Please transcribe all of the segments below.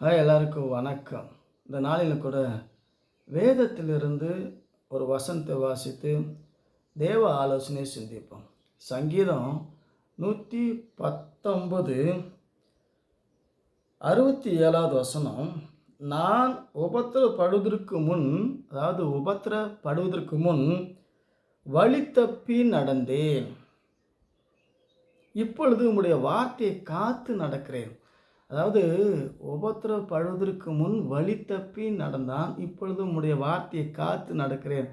எல்லாருக்கும் வணக்கம். இந்த நாளில் கூட வேதத்திலிருந்து ஒரு வசனத்தை வாசித்து தேவ ஆலோசனை சிந்திப்போம். சங்கீதம் 119 67வது வசனம். நான் உபத்திரப்படுவதற்கு முன், அதாவது உபத்திரப்படுவதற்கு முன் வழி தப்பி நடந்தேன், இப்பொழுது உம்முடைய வார்த்தையை காத்து நடக்கிறேன். அதாவது உபத்திரப்படுவதற்கு முன் வழி தப்பி நடந்தான், இப்பொழுது உம்முடைய வார்த்தையை காத்து நடக்கிறேன்.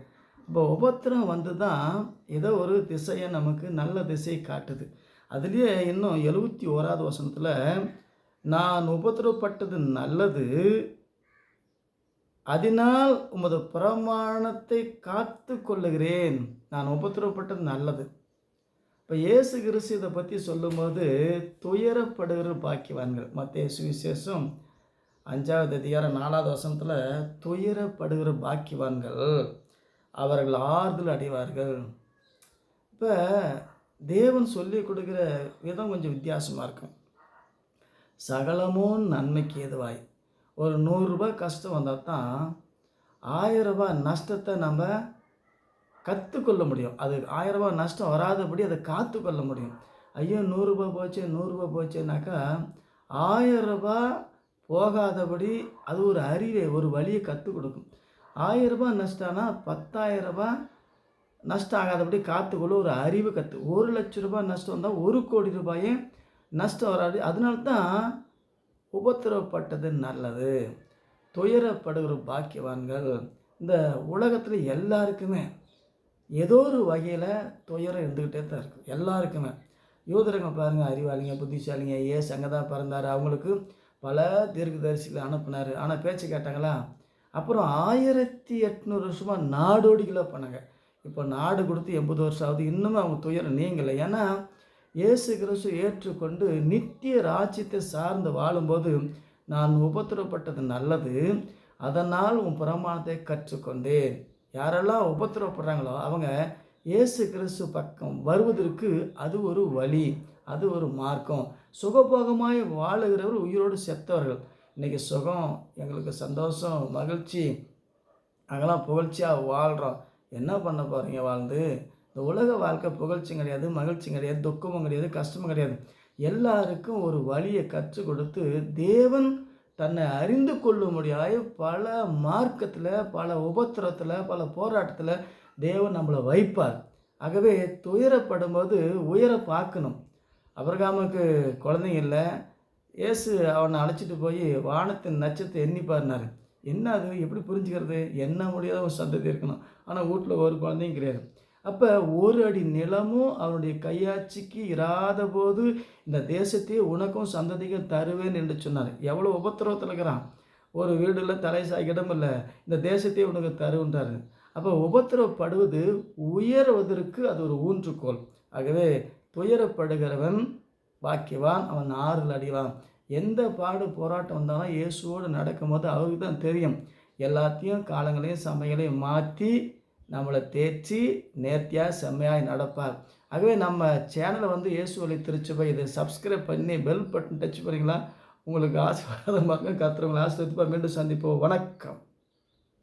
இப்போ உபத்திரம் வந்து தான் ஏதோ ஒரு திசையை நமக்கு நல்ல திசையை காட்டுது. அதுலேயே இன்னும் 71வது வசனத்தில், நான் உபத்திரப்பட்டது நல்லது, அதனால் உமது பிரமாணத்தை காத்து கொள்ளுகிறேன். நான் உபத்திரப்பட்டது நல்லது. இப்போ இயேசு கிறிஸ்து இதை பற்றி சொல்லும்போது துயரப்படுகிற பாக்கியவான்கள், மத்தேயு சுவிசேஷம் 5வது அதிகாரம் 4வது வசனத்தில், துயரப்படுகிற பாக்கியவான்கள் அவர்கள் ஆறுதல் அடைவார்கள். இப்போ தேவன் சொல்லி கொடுக்குற விதம் கொஞ்சம் வித்தியாசமாக இருக்கும். சகலமும் நன்மைக்கு ஏதுவாய். ஒரு 100 ரூபாய் கஷ்டம் வந்தால் தான் 1000 ரூபாய் நஷ்டத்தை நம்ம கற்றுக்கொள்ள முடியும். அது 1000 ரூபாய் நஷ்டம் வராதபடி அதை காத்து கொள்ள முடியும். ஐயோ 100 ரூபாய் போச்சு 100 ரூபாய் போச்சுனாக்கா 1000 ரூபாய் போகாதபடி அது ஒரு அறிவை, ஒரு வழியை கற்றுக் கொடுக்கும். 1000 ரூபாய் நஷ்டம்னா 10,000 ரூபாய் நஷ்டம் ஆகாதபடி காத்துக்கொள்ள ஒரு அறிவு 1,00,000 ரூபாய் நஷ்டம் வந்தால் 1,00,00,000 ரூபாயே நஷ்டம் வராது. அதனால தான் உபத்திரவப்பட்டது நல்லது, துயரப்படுகிற பாக்கியவான்கள். இந்த உலகத்தில் எல்லாருக்குமே ஏதோ ஒரு வகையில் துயரம் இருந்துக்கிட்டே தான் இருக்குது, எல்லாருக்குமே. யூதருங்க பாருங்கள், அறிவாளிங்க, புத்திசாலிங்க. ஏசு அங்கே தான் பிறந்தார், அவங்களுக்கு பல தீர்க்கதரிசிகளை அனுப்புனார். ஆனால் பேச்சு கேட்டாங்களா? அப்புறம் 1800 வருஷமாக நாடோடிகளாக பண்ணாங்க. இப்போ நாடு கொடுத்து 80 வருஷம் ஆகுது, இன்னுமே அவங்க துயரம் நீங்கலை. ஏன்னா இயேசு கிறிஸ்து ஏற்றுக்கொண்டு நித்திய ராஜ்யத்தை சார்ந்து வாழும்போது, நான் உபத்திரப்பட்டது நல்லது, அதனால் உன் பிரமாணத்தை கற்றுக்கொண்டேன். யாரெல்லாம் உபத்திரப்படுறாங்களோ அவங்க இயேசு கிறிஸ்து பக்கம் வருவதற்கு அது ஒரு வழி, அது ஒரு மார்க்கம். சுகபோகமாய் வாழுகிறவர் உயிரோடு செத்தவர்கள். இன்றைக்கி சுகம், எங்களுக்கு சந்தோஷம், மகிழ்ச்சி, நாங்களாம் புகழ்ச்சியாக வாழ்கிறோம். என்ன பண்ண போகிறீங்க வாழ்ந்து? இந்த உலக வாழ்க்கை புகழ்ச்சியும் கிடையாது, மகிழ்ச்சியும் கிடையாது, துக்கமும் கிடையாது, கஷ்டமும் கிடையாது. எல்லாருக்கும் ஒரு வழியை கற்றுக் கொடுத்து தேவன் தன்னை அறிந்து கொள்ளும்படியாக பல மார்க்கத்தில், பல உபத்திரத்தில், பல போராட்டத்தில் தேவன் நம்மளை வைப்பார். ஆகவே துயரப்படும்போது உயர பார்க்கணும். அபிரகாமுக்கு குழந்தைங்க இல்லை, இயேசு அவனை அழைச்சிட்டு போய் வானத்தின் நட்சத்திரத்தை எண்ணி பாருனார். என்ன அது, எப்படி புரிஞ்சுக்கிறது? எண்ண முடியாத ஒரு சந்ததி இருக்கணும், ஆனால் வீட்டில் ஒரு குழந்தையும் கிடையாது. அப்போ 1 அடி நிலமும் அவனுடைய கையாட்சிக்கு இராத போது இந்த தேசத்தையே உனக்கும் சந்ததிக்கும் தருவேன் என்று சொன்னார். எவ்வளோ உபத்திரவத்தில் இருக்கிறான், ஒரு வீடுல தலை சாய்க்கிடம் இல்லை, இந்த தேசத்தையே உனக்கு தருன்றார். அப்போ உபத்திரவப்படுவது உயர்வதற்கு அது ஒரு ஊன்றுகோல். ஆகவே துயரப்படுகிறவன் பாக்கியவான், அவன் ஆறுதல் அடைவான். எந்த பாடு போராட்டம் வந்தாலும் இயேசுவோடு நடக்கும்போது அவருக்கு தான் தெரியும். எல்லாத்தையும் காலங்களையும் சமையலையும் மாற்றி நம்மளை தேற்றி நேர்த்தியாக செம்மையாக நடப்பார். ஆகவே நம்ம சேனலை இயேசு வழி திருச்சபை இதை சப்ஸ்கிரைப் பண்ணி பெல் பட்டன் டச் பண்ணிங்களா, உங்களுக்கு ஆசீர்வாதமாக கர்த்தர் உங்களை ஆசீர்வதிப்பார். மீண்டும் சந்திப்போம். வணக்கம்.